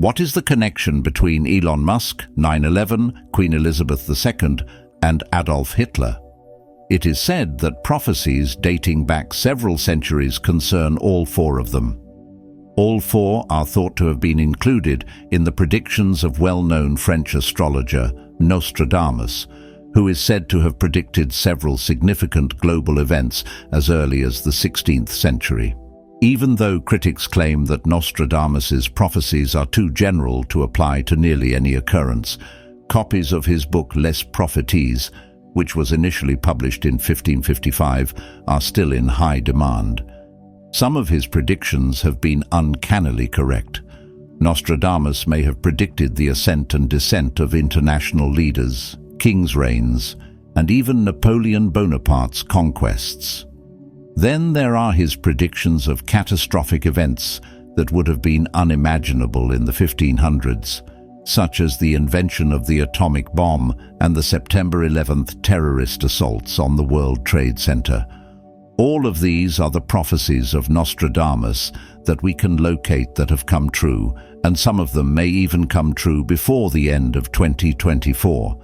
What is the connection between Elon Musk, 9/11, Queen Elizabeth II, and Adolf Hitler? It is said that prophecies dating back several centuries concern all four of them. All four are thought to have been included in the predictions of well-known French astrologer Nostradamus, who is said to have predicted several significant global events as early as the 16th century. Even though critics claim that Nostradamus's prophecies are too general to apply to nearly any occurrence, copies of his book Les Prophecies, which was initially published in 1555, are still in high demand. Some of his predictions have been uncannily correct. Nostradamus may have predicted the ascent and descent of international leaders, kings' reigns, and even Napoleon Bonaparte's conquests. Then there are his predictions of catastrophic events that would have been unimaginable in the 1500s, such as the invention of the atomic bomb and the September 11th terrorist assaults on the World Trade Center. All of these are the prophecies of Nostradamus that we can locate that have come true, and some of them may even come true before the end of 2024.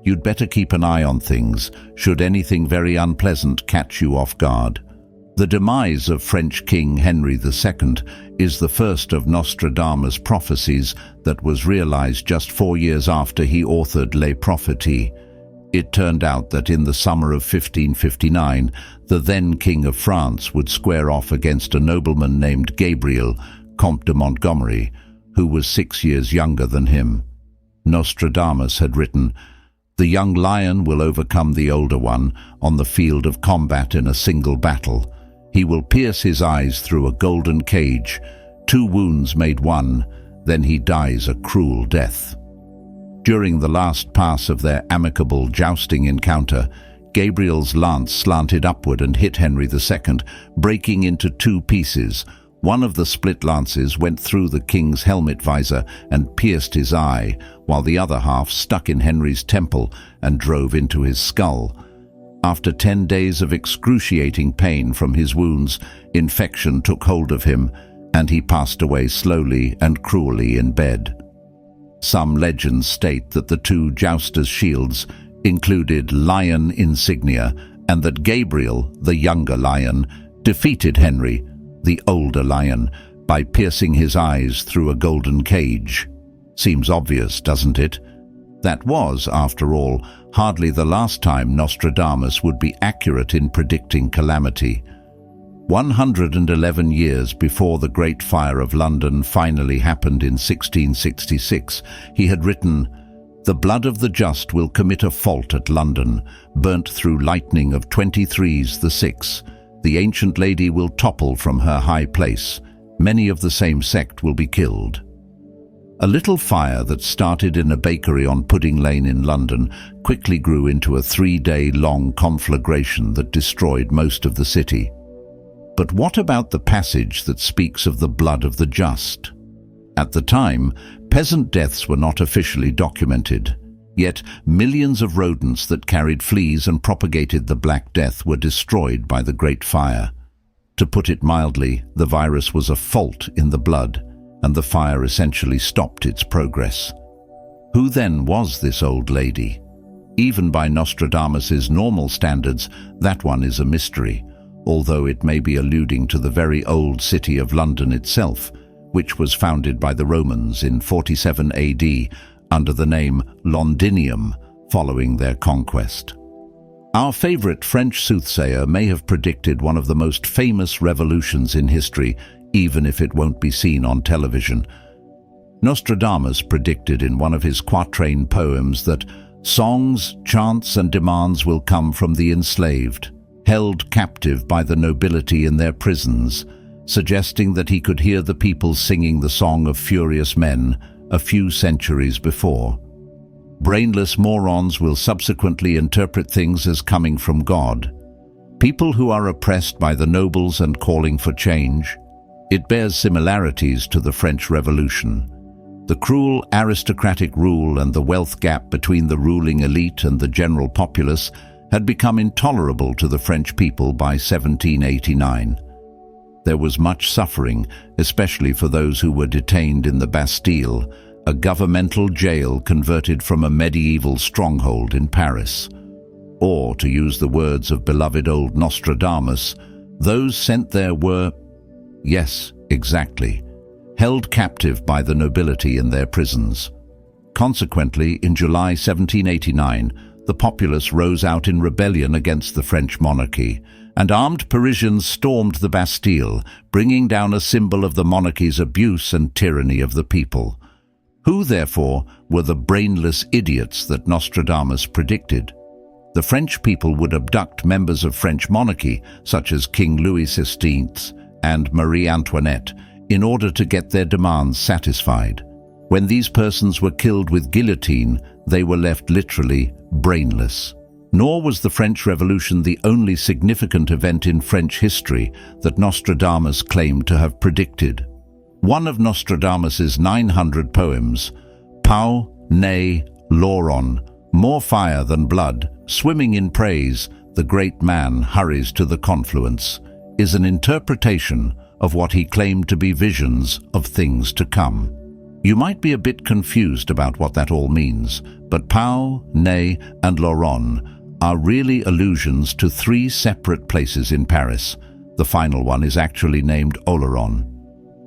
You'd better keep an eye on things, should anything very unpleasant catch you off guard. The demise of French King Henry II is the first of Nostradamus' prophecies that was realized just 4 years after he authored Les Prophéties. It turned out that in the summer of 1559, the then King of France would square off against a nobleman named Gabriel, Comte de Montgomery, who was 6 years younger than him. Nostradamus had written, "The young lion will overcome the older one on the field of combat in a single battle. He will pierce his eyes through a golden cage. 2 wounds made 1, then he dies a cruel death." During the last pass of their amicable jousting encounter, Gabriel's lance slanted upward and hit Henry II, breaking into 2 pieces. One of the split lances went through the king's helmet visor and pierced his eye, while the other half stuck in Henry's temple and drove into his skull. After 10 days of excruciating pain from his wounds, infection took hold of him, and he passed away slowly and cruelly in bed. Some legends state that the 2 jousters' shields included lion insignia, and that Gabriel, the younger lion, defeated Henry, the older lion, by piercing his eyes through a golden cage. Seems obvious, doesn't it? That was, after all, hardly the last time Nostradamus would be accurate in predicting calamity. 111 years before the Great Fire of London finally happened in 1666, he had written, "The blood of the just will commit a fault at London, burnt through lightning of 23's the 6. The ancient lady will topple from her high place. Many of the same sect will be killed." A little fire that started in a bakery on Pudding Lane in London quickly grew into a 3-day-long conflagration that destroyed most of the city. But what about the passage that speaks of the blood of the just? At the time, peasant deaths were not officially documented, yet millions of rodents that carried fleas and propagated the Black Death were destroyed by the Great Fire. To put it mildly, the virus was a fault in the blood, and the fire essentially stopped its progress. Who then was this old lady? Even by Nostradamus's normal standards, that one is a mystery, although it may be alluding to the very old city of London itself, which was founded by the Romans in 47 AD under the name Londinium following their conquest. Our favorite French soothsayer may have predicted one of the most famous revolutions in history, even if it won't be seen on television. Nostradamus predicted in one of his quatrain poems that songs, chants, and demands will come from the enslaved, held captive by the nobility in their prisons, suggesting that he could hear the people singing the Song of Furious Men a few centuries before. Brainless morons will subsequently interpret things as coming from God. People who are oppressed by the nobles and calling for change. It bears similarities to the French Revolution. The cruel aristocratic rule and the wealth gap between the ruling elite and the general populace had become intolerable to the French people by 1789. There was much suffering, especially for those who were detained in the Bastille, a governmental jail converted from a medieval stronghold in Paris. Or, to use the words of beloved old Nostradamus, those sent there were, yes, exactly, held captive by the nobility in their prisons. Consequently, in July 1789, the populace rose out in rebellion against the French monarchy, and armed Parisians stormed the Bastille, bringing down a symbol of the monarchy's abuse and tyranny of the people. Who, therefore, were the brainless idiots that Nostradamus predicted? The French people would abduct members of French monarchy, such as King Louis XVI and Marie Antoinette, in order to get their demands satisfied. When these persons were killed with guillotine, they were left literally brainless. Nor was the French Revolution the only significant event in French history that Nostradamus claimed to have predicted. One of Nostradamus's 900 poems, Pau, Ne, Lauron, More fire than blood, swimming in praise, the great man hurries to the confluence, is an interpretation of what he claimed to be visions of things to come. You might be a bit confused about what that all means, but Pau, Ne, and Lauron are really allusions to three separate places in Paris. The final one is actually named Oloron.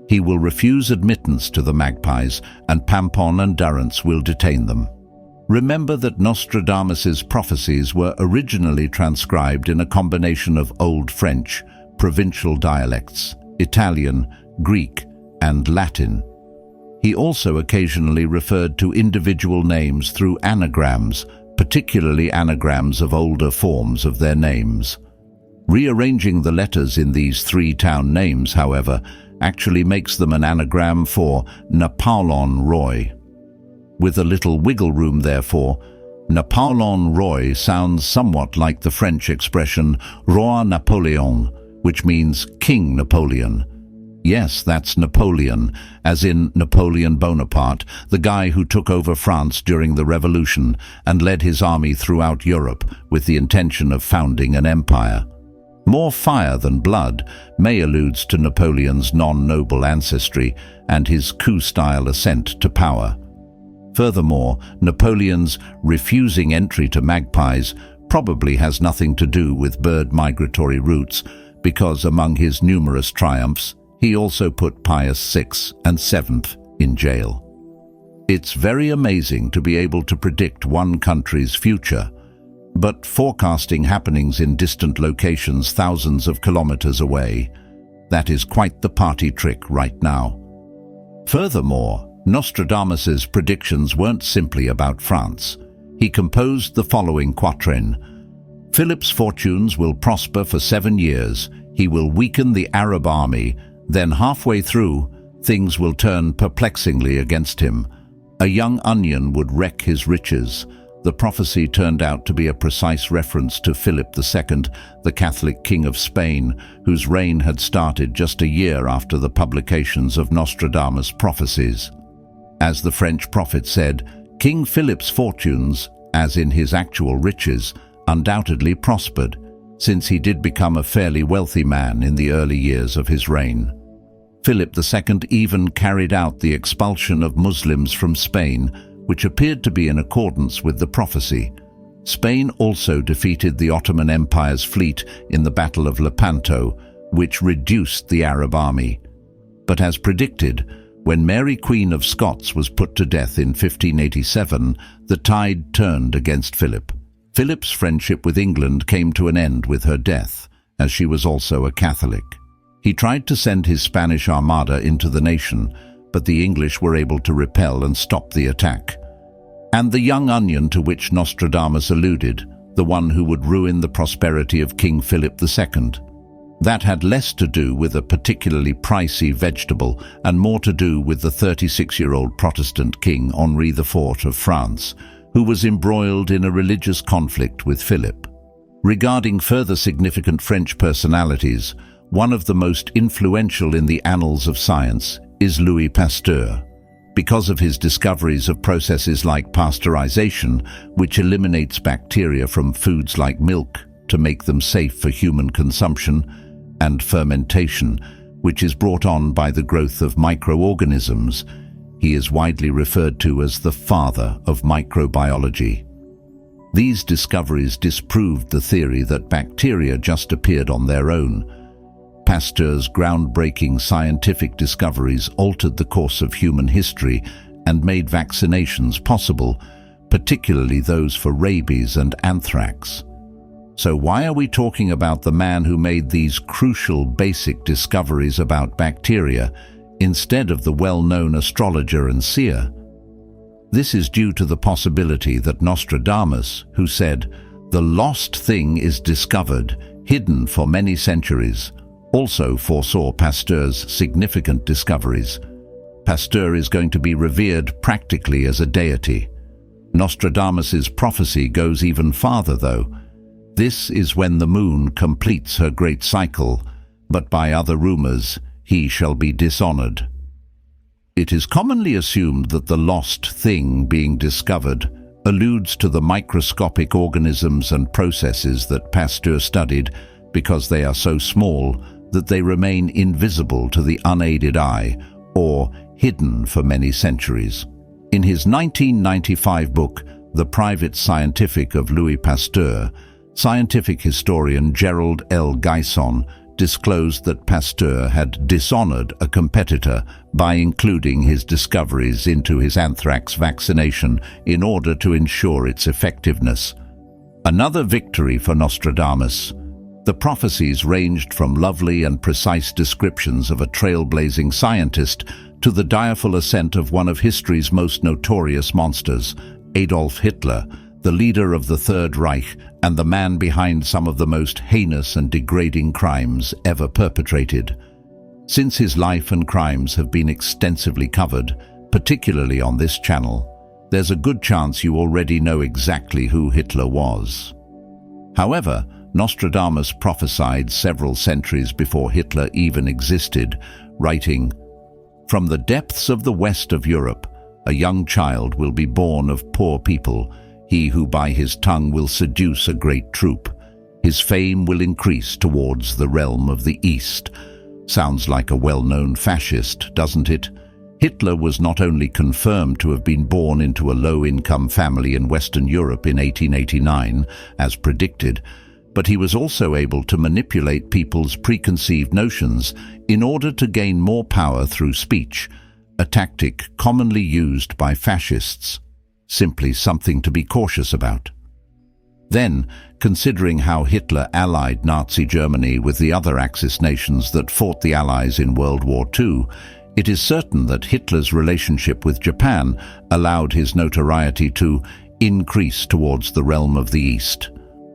He will refuse admittance to the magpies, and Pampon and Durance will detain them. Remember that Nostradamus's prophecies were originally transcribed in a combination of Old French, provincial dialects, Italian, Greek, and Latin. He also occasionally referred to individual names through anagrams, particularly anagrams of older forms of their names. Rearranging the letters in these three town names, however, actually makes them an anagram for Napoleon Roy. With a little wiggle room, therefore, Napoleon Roy sounds somewhat like the French expression Roi Napoléon, which means King Napoleon. Yes, that's Napoleon, as in Napoleon Bonaparte, the guy who took over France during the Revolution and led his army throughout Europe with the intention of founding an empire. More fire than blood may alludes to Napoleon's non-noble ancestry and his coup-style ascent to power. Furthermore, Napoleon's refusing entry to magpies probably has nothing to do with bird migratory routes, because among his numerous triumphs, he also put Pius VI and VII in jail. It's very amazing to be able to predict one country's future, but forecasting happenings in distant locations thousands of kilometers away, that is quite the party trick right now. Furthermore, Nostradamus's predictions weren't simply about France. He composed the following quatrain: Philip's fortunes will prosper for 7 years. He will weaken the Arab army. Then halfway through, things will turn perplexingly against him. A young onion would wreck his riches. The prophecy turned out to be a precise reference to Philip II, the Catholic King of Spain, whose reign had started just a year after the publications of Nostradamus' prophecies. As the French prophet said, King Philip's fortunes, as in his actual riches, undoubtedly prospered, since he did become a fairly wealthy man in the early years of his reign. Philip II even carried out the expulsion of Muslims from Spain, which appeared to be in accordance with the prophecy. Spain also defeated the Ottoman Empire's fleet in the Battle of Lepanto, which reduced the Arab army. But as predicted, when Mary Queen of Scots was put to death in 1587, the tide turned against Philip. Philip's friendship with England came to an end with her death, as she was also a Catholic. He tried to send his Spanish armada into the nation, but the English were able to repel and stop the attack. And the young onion to which Nostradamus alluded, the one who would ruin the prosperity of King Philip II. That had less to do with a particularly pricey vegetable and more to do with the 36-year-old Protestant King Henri IV of France, who was embroiled in a religious conflict with Philip. Regarding further significant French personalities, one of the most influential in the annals of science is Louis Pasteur. Because of his discoveries of processes like pasteurization, which eliminates bacteria from foods like milk to make them safe for human consumption, and fermentation, which is brought on by the growth of microorganisms. He is widely referred to as the father of microbiology. These discoveries disproved the theory that bacteria just appeared on their own. Pasteur's groundbreaking scientific discoveries altered the course of human history and made vaccinations possible, particularly those for rabies and anthrax. So why are we talking about the man who made these crucial basic discoveries about bacteria instead of the well-known astrologer and seer? This is due to the possibility that Nostradamus, who said, "The lost thing is discovered, hidden for many centuries," also foresaw Pasteur's significant discoveries. Pasteur is going to be revered practically as a deity. Nostradamus's prophecy goes even farther, though. This is when the moon completes her great cycle, but by other rumors, he shall be dishonored. It is commonly assumed that the lost thing being discovered alludes to the microscopic organisms and processes that Pasteur studied because they are so small that they remain invisible to the unaided eye or hidden for many centuries. In his 1995 book, The Private Scientific of Louis Pasteur, scientific historian Gerald L. Gaisson disclosed that Pasteur had dishonored a competitor by including his discoveries into his anthrax vaccination in order to ensure its effectiveness. Another victory for Nostradamus. The prophecies ranged from lovely and precise descriptions of a trailblazing scientist to the direful ascent of one of history's most notorious monsters, Adolf Hitler, the leader of the Third Reich and the man behind some of the most heinous and degrading crimes ever perpetrated. Since his life and crimes have been extensively covered, particularly on this channel, there's a good chance you already know exactly who Hitler was. However, Nostradamus prophesied several centuries before Hitler even existed, writing, "From the depths of the west of Europe, a young child will be born of poor people, he who by his tongue will seduce a great troop. His fame will increase towards the realm of the East." Sounds like a well-known fascist, doesn't it? Hitler was not only confirmed to have been born into a low-income family in Western Europe in 1889, as predicted, but he was also able to manipulate people's preconceived notions in order to gain more power through speech, a tactic commonly used by fascists. Simply something to be cautious about. Then, considering how Hitler allied Nazi Germany with the other Axis nations that fought the Allies in World War II, it is certain that Hitler's relationship with Japan allowed his notoriety to increase towards the realm of the East.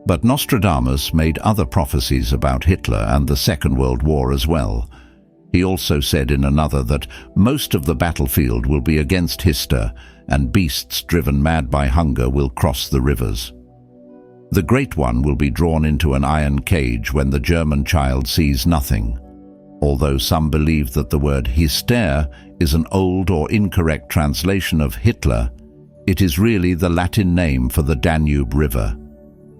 But Nostradamus made other prophecies about Hitler and the Second World War as well. He also said in another that most of the battlefield will be against Hitler, and beasts driven mad by hunger will cross the rivers. The Great One will be drawn into an iron cage when the German child sees nothing. Although some believe that the word Hyster is an old or incorrect translation of Hitler, it is really the Latin name for the Danube River.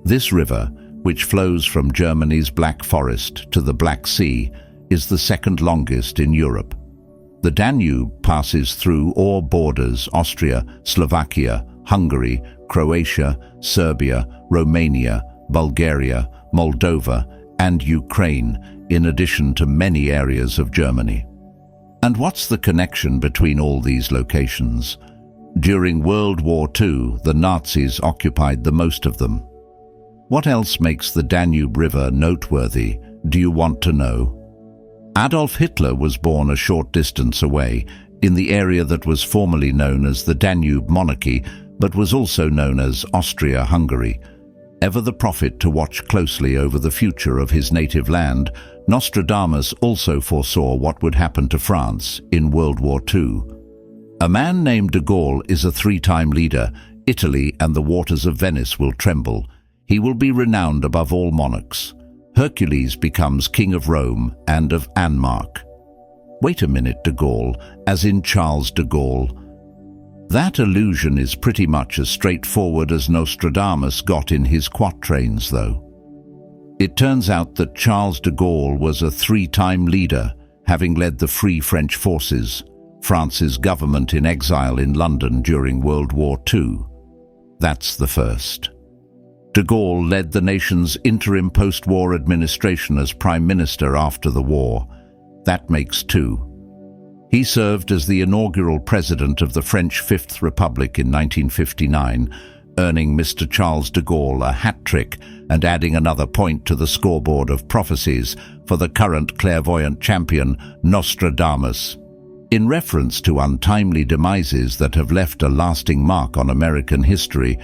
This river, which flows from Germany's Black Forest to the Black Sea, is the second longest in Europe. The Danube passes through or borders Austria, Slovakia, Hungary, Croatia, Serbia, Romania, Bulgaria, Moldova, and Ukraine, in addition to many areas of Germany. And what's the connection between all these locations? During World War II, the Nazis occupied the most of them. What else makes the Danube River noteworthy? Do you want to know? Adolf Hitler was born a short distance away, in the area that was formerly known as the Danube Monarchy, but was also known as Austria-Hungary. Ever the prophet to watch closely over the future of his native land, Nostradamus also foresaw what would happen to France in World War II. A man named de Gaulle is a three-time leader. Italy and the waters of Venice will tremble. He will be renowned above all monarchs. Hercules becomes king of Rome and of Anmark. Wait a minute, de Gaulle, as in Charles de Gaulle. That allusion is pretty much as straightforward as Nostradamus got in his quatrains, though. It turns out that Charles de Gaulle was a three-time leader, having led the Free French Forces, France's government in exile in London during World War II. That's the first. De Gaulle led the nation's interim post-war administration as Prime Minister after the war. That makes two. He served as the inaugural president of the French Fifth Republic in 1959, earning Mr. Charles de Gaulle a hat-trick and adding another point to the scoreboard of prophecies for the current clairvoyant champion, Nostradamus. In reference to untimely demises that have left a lasting mark on American history,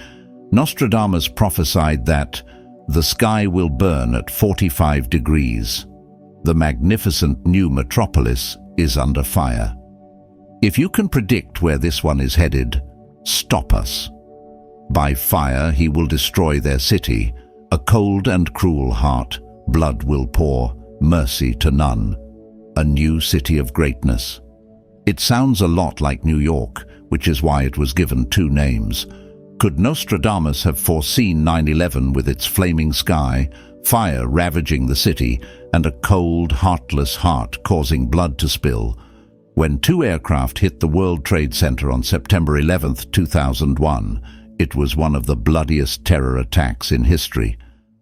Nostradamus prophesied that the sky will burn at 45 degrees. The magnificent new metropolis is under fire. If you can predict where this one is headed, stop us. By fire he will destroy their city, a cold and cruel heart, blood will pour, mercy to none. A new city of greatness. It sounds a lot like New York, which is why it was given two names. Could Nostradamus have foreseen 9/11 with its flaming sky, fire ravaging the city, and a cold, heartless heart causing blood to spill? When two aircraft hit the World Trade Center on September 11, 2001, it was one of the bloodiest terror attacks in history.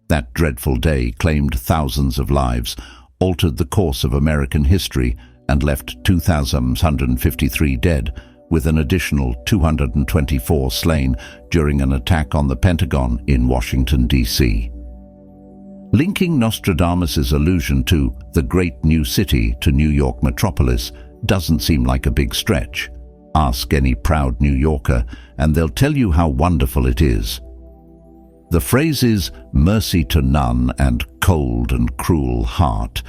That dreadful day claimed thousands of lives, altered the course of American history, and left 2,153 dead, with an additional 224 slain during an attack on the Pentagon in Washington, D.C. Linking Nostradamus' allusion to the great new city to New York metropolis doesn't seem like a big stretch. Ask any proud New Yorker, and they'll tell you how wonderful it is. The phrases mercy to none and cold and cruel heart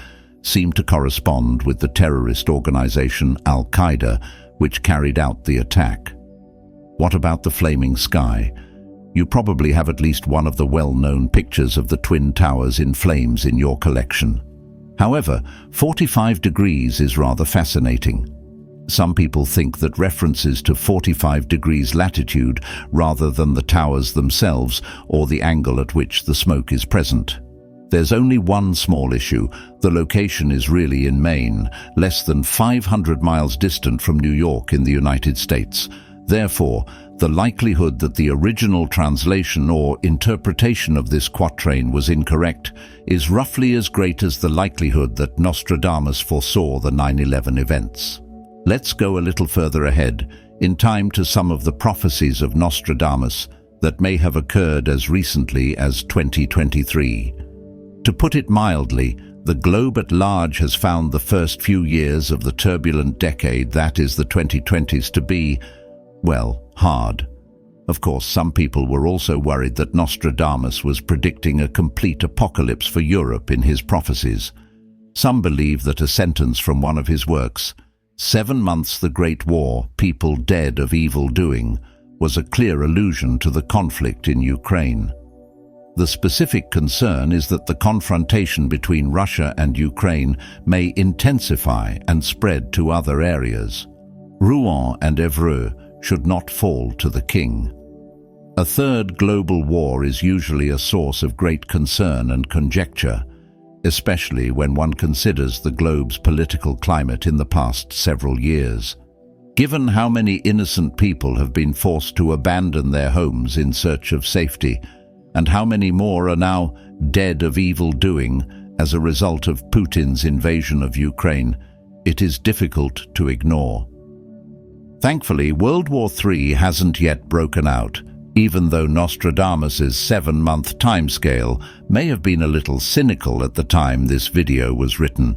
seem to correspond with the terrorist organization Al-Qaeda, which carried out the attack. What about the flaming sky? You probably have at least one of the well-known pictures of the Twin Towers in flames in your collection. However, 45 degrees is rather fascinating. Some people think that references to 45 degrees latitude rather than the towers themselves or the angle at which the smoke is present. There's only one small issue. The location is really in Maine, less than 500 miles distant from New York in the United States. Therefore, the likelihood that the original translation or interpretation of this quatrain was incorrect is roughly as great as the likelihood that Nostradamus foresaw the 9/11 events. Let's go a little further ahead, in time to some of the prophecies of Nostradamus that may have occurred as recently as 2023. To put it mildly, the globe at large has found the first few years of the turbulent decade, that is the 2020s, to be, well, hard. Of course, some people were also worried that Nostradamus was predicting a complete apocalypse for Europe in his prophecies. Some believe that a sentence from one of his works, 7 months the Great War, people dead of evil doing, was a clear allusion to the conflict in Ukraine. The specific concern is that the confrontation between Russia and Ukraine may intensify and spread to other areas. Rouen and Evreux should not fall to the king. A third global war is usually a source of great concern and conjecture, especially when one considers the globe's political climate in the past several years. Given how many innocent people have been forced to abandon their homes in search of safety, and how many more are now dead of evil doing as a result of Putin's invasion of Ukraine, it is difficult to ignore. Thankfully, World War III hasn't yet broken out, even though Nostradamus' 7-month timescale may have been a little cynical at the time this video was written.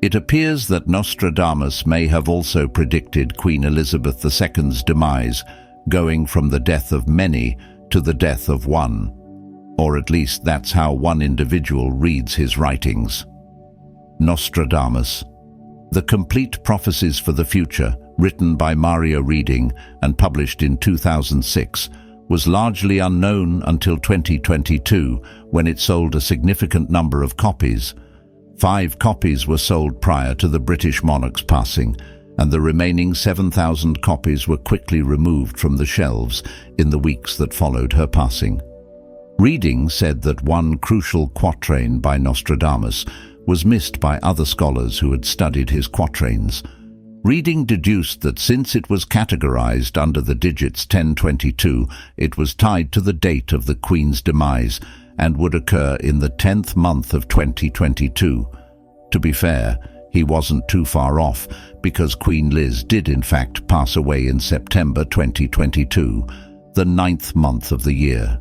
It appears that Nostradamus may have also predicted Queen Elizabeth II's demise, going from the death of many to the death of one. Or at least that's how one individual reads his writings. Nostradamus. The Complete Prophecies for the Future, written by Mario Reading and published in 2006, was largely unknown until 2022, when it sold a significant number of copies. 5 copies were sold prior to the British monarch's passing, and the remaining 7,000 copies were quickly removed from the shelves in the weeks that followed her passing. Reading said that one crucial quatrain by Nostradamus was missed by other scholars who had studied his quatrains. Reading deduced that since it was categorized under the digits 1022, it was tied to the date of the Queen's demise and would occur in the 10th month of 2022. To be fair, he wasn't too far off, because Queen Liz did in fact pass away in September 2022, the 9th month of the year.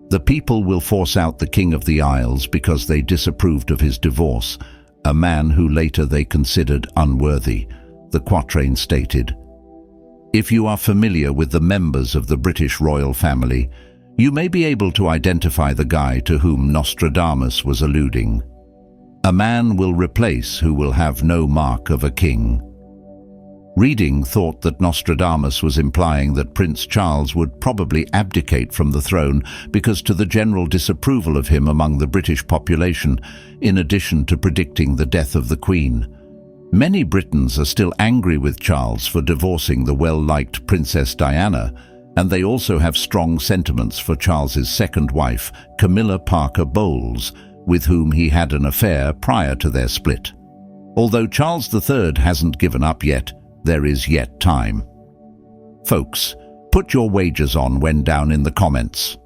The people will force out the King of the Isles because they disapproved of his divorce, a man who later they considered unworthy, the quatrain stated. If you are familiar with the members of the British royal family, you may be able to identify the guy to whom Nostradamus was alluding. A man will replace who will have no mark of a king. Reading thought that Nostradamus was implying that Prince Charles would probably abdicate from the throne because to the general disapproval of him among the British population, in addition to predicting the death of the Queen. Many Britons are still angry with Charles for divorcing the well-liked Princess Diana, and they also have strong sentiments for Charles's second wife, Camilla Parker Bowles, with whom he had an affair prior to their split. Although Charles III hasn't given up yet, there is yet time. Folks, put your wagers on when down in the comments.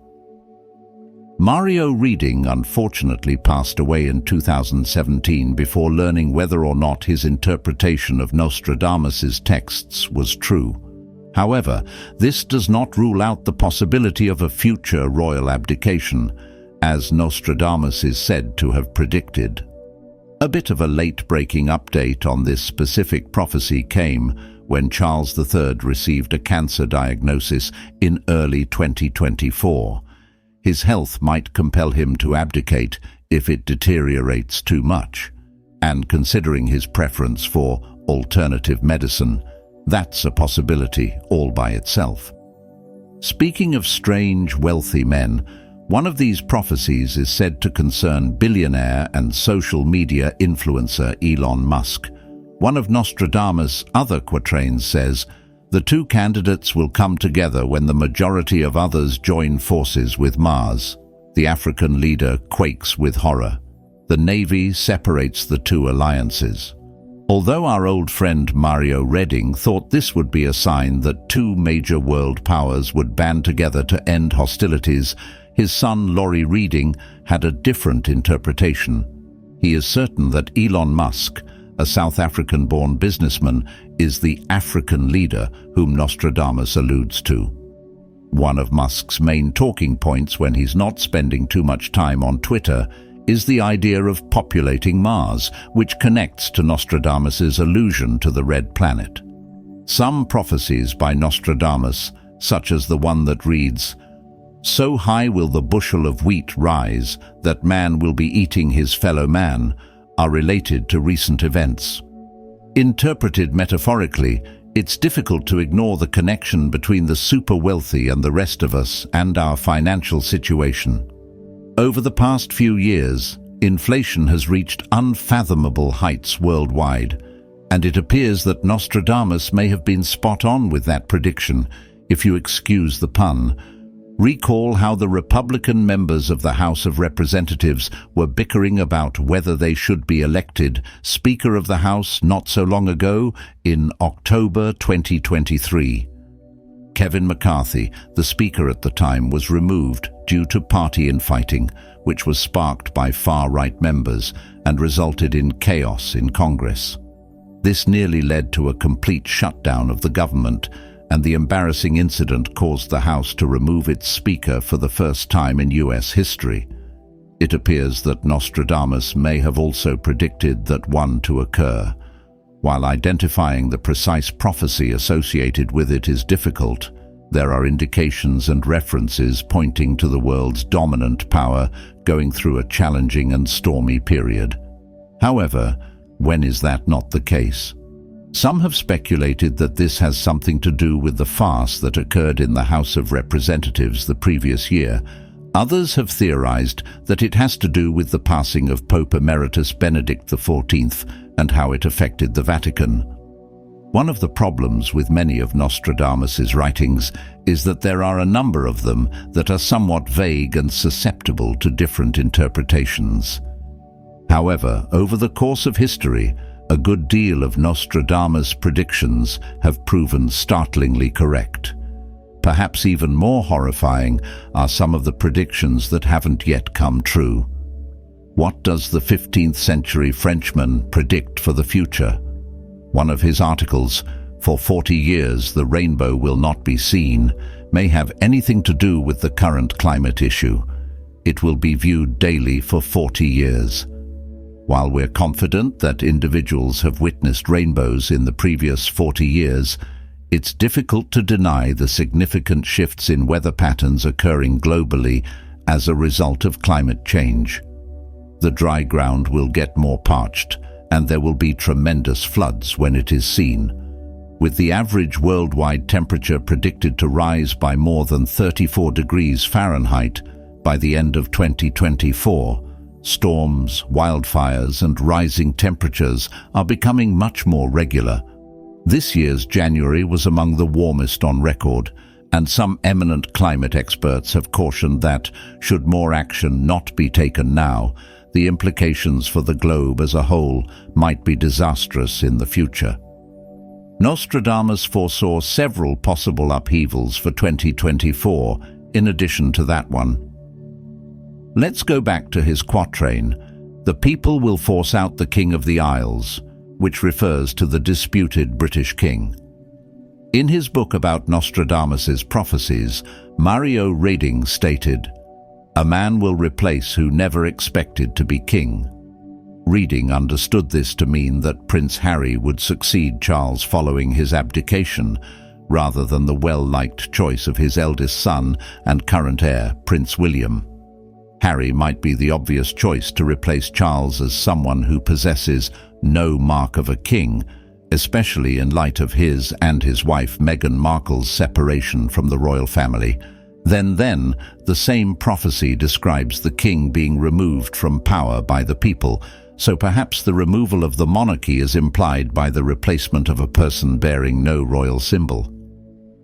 Mario Reading unfortunately passed away in 2017 before learning whether or not his interpretation of Nostradamus's texts was true. However, this does not rule out the possibility of a future royal abdication, as Nostradamus is said to have predicted. A bit of a late-breaking update on this specific prophecy came when Charles III received a cancer diagnosis in early 2024. His health might compel him to abdicate if it deteriorates too much, and considering his preference for alternative medicine, that's a possibility all by itself. Speaking of strange, wealthy men, one of these prophecies is said to concern billionaire and social media influencer Elon Musk. One of Nostradamus' other quatrains says, "The two candidates will come together when the majority of others join forces with Mars." The African leader quakes with horror. The Navy separates the two alliances. Although our old friend Mario Reading thought this would be a sign that two major world powers would band together to end hostilities, his son Laurie Reading had a different interpretation. He is certain that Elon Musk, a South African-born businessman, is the African leader whom Nostradamus alludes to. One of Musk's main talking points when he's not spending too much time on Twitter is the idea of populating Mars, which connects to Nostradamus's allusion to the red planet. Some prophecies by Nostradamus, such as the one that reads, "So high will the bushel of wheat rise that man will be eating his fellow man," are related to recent events. Interpreted metaphorically, it's difficult to ignore the connection between the super wealthy and the rest of us and our financial situation. Over the past few years, inflation has reached unfathomable heights worldwide, and it appears that Nostradamus may have been spot on with that prediction, if you excuse the pun. Recall how the Republican members of the House of Representatives were bickering about whether they should be elected Speaker of the House not so long ago, in October 2023. Kevin McCarthy, the Speaker at the time, was removed due to party infighting, which was sparked by far-right members and resulted in chaos in Congress. This nearly led to a complete shutdown of the government, and the embarrassing incident caused the House to remove its Speaker for the first time in US history. It appears that Nostradamus may have also predicted that one to occur. While identifying the precise prophecy associated with it is difficult, there are indications and references pointing to the world's dominant power going through a challenging and stormy period. However, when is that not the case? Some have speculated that this has something to do with the farce that occurred in the House of Representatives the previous year. Others have theorized that it has to do with the passing of Pope Emeritus Benedict XIV and how it affected the Vatican. One of the problems with many of Nostradamus's writings is that there are a number of them that are somewhat vague and susceptible to different interpretations. However, over the course of history, a good deal of Nostradamus' predictions have proven startlingly correct. Perhaps even more horrifying are some of the predictions that haven't yet come true. What does the 15th century Frenchman predict for the future? One of his articles, "For 40 years the rainbow will not be seen," may have anything to do with the current climate issue. It will be viewed daily for 40 years. While we're confident that individuals have witnessed rainbows in the previous 40 years, it's difficult to deny the significant shifts in weather patterns occurring globally as a result of climate change. The dry ground will get more parched, and there will be tremendous floods when it is seen. With the average worldwide temperature predicted to rise by more than 34 degrees Fahrenheit by the end of 2024, storms, wildfires, and rising temperatures are becoming much more regular. This year's January was among the warmest on record, and some eminent climate experts have cautioned that, should more action not be taken now, the implications for the globe as a whole might be disastrous in the future. Nostradamus foresaw several possible upheavals for 2024, in addition to that one. Let's go back to his quatrain, "The people will force out the King of the Isles," which refers to the disputed British king. In his book about Nostradamus's prophecies, Mario Reding stated, "A man will replace who never expected to be king." Reding understood this to mean that Prince Harry would succeed Charles following his abdication, rather than the well-liked choice of his eldest son and current heir, Prince William. Harry might be the obvious choice to replace Charles as someone who possesses no mark of a king, especially in light of his and his wife Meghan Markle's separation from the royal family. Then, the same prophecy describes the king being removed from power by the people, so perhaps the removal of the monarchy is implied by the replacement of a person bearing no royal symbol.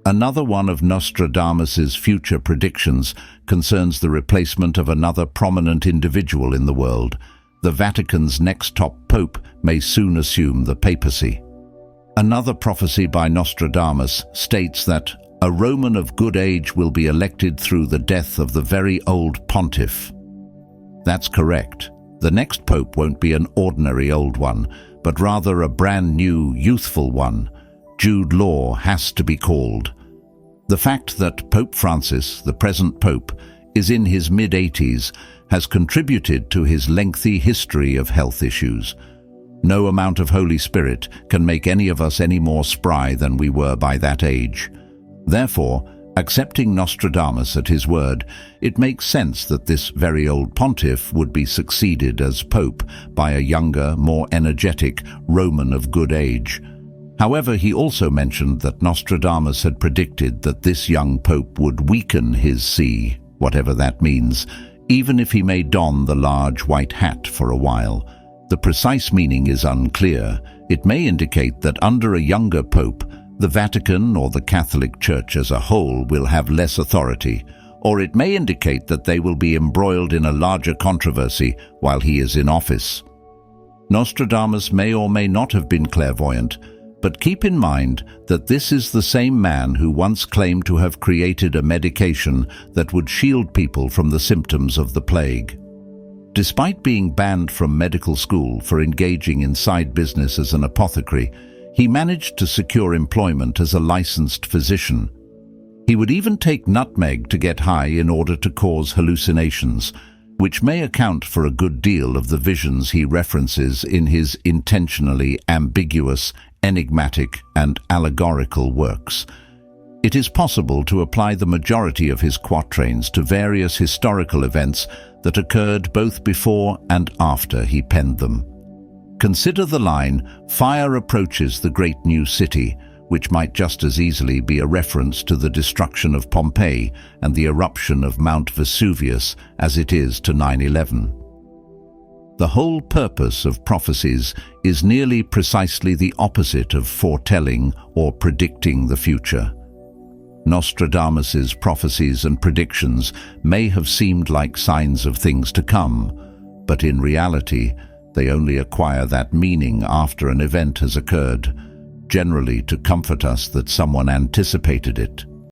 Another one of Nostradamus's future predictions concerns the replacement of another prominent individual in the world. The Vatican's next top pope may soon assume the papacy. Another prophecy by Nostradamus states that a Roman of good age will be elected through the death of the very old pontiff. That's correct. The next pope won't be an ordinary old one, but rather a brand new, youthful one. Jude Law has to be called. The fact that Pope Francis, the present pope, is in his mid-80s has contributed to his lengthy history of health issues. No amount of Holy Spirit can make any of us any more spry than we were by that age. Therefore, accepting Nostradamus at his word, it makes sense that this very old pontiff would be succeeded as pope by a younger, more energetic Roman of good age. However, he also mentioned that Nostradamus had predicted that this young pope would weaken his see, whatever that means, even if he may don the large white hat for a while. The precise meaning is unclear. It may indicate that under a younger pope, the Vatican or the Catholic Church as a whole will have less authority, or it may indicate that they will be embroiled in a larger controversy while he is in office. Nostradamus may or may not have been clairvoyant, but keep in mind that this is the same man who once claimed to have created a medication that would shield people from the symptoms of the plague. Despite being banned from medical school for engaging in side business as an apothecary, he managed to secure employment as a licensed physician. He would even take nutmeg to get high in order to cause hallucinations, which may account for a good deal of the visions he references in his intentionally ambiguous, enigmatic, and allegorical works. It is possible to apply the majority of his quatrains to various historical events that occurred both before and after he penned them. Consider the line, "Fire approaches the great new city," which might just as easily be a reference to the destruction of Pompeii and the eruption of Mount Vesuvius as it is to 9/11. The whole purpose of prophecies is nearly precisely the opposite of foretelling or predicting the future. Nostradamus's prophecies and predictions may have seemed like signs of things to come, but in reality, They only acquire that meaning after an event has occurred, generally to comfort us that someone anticipated it.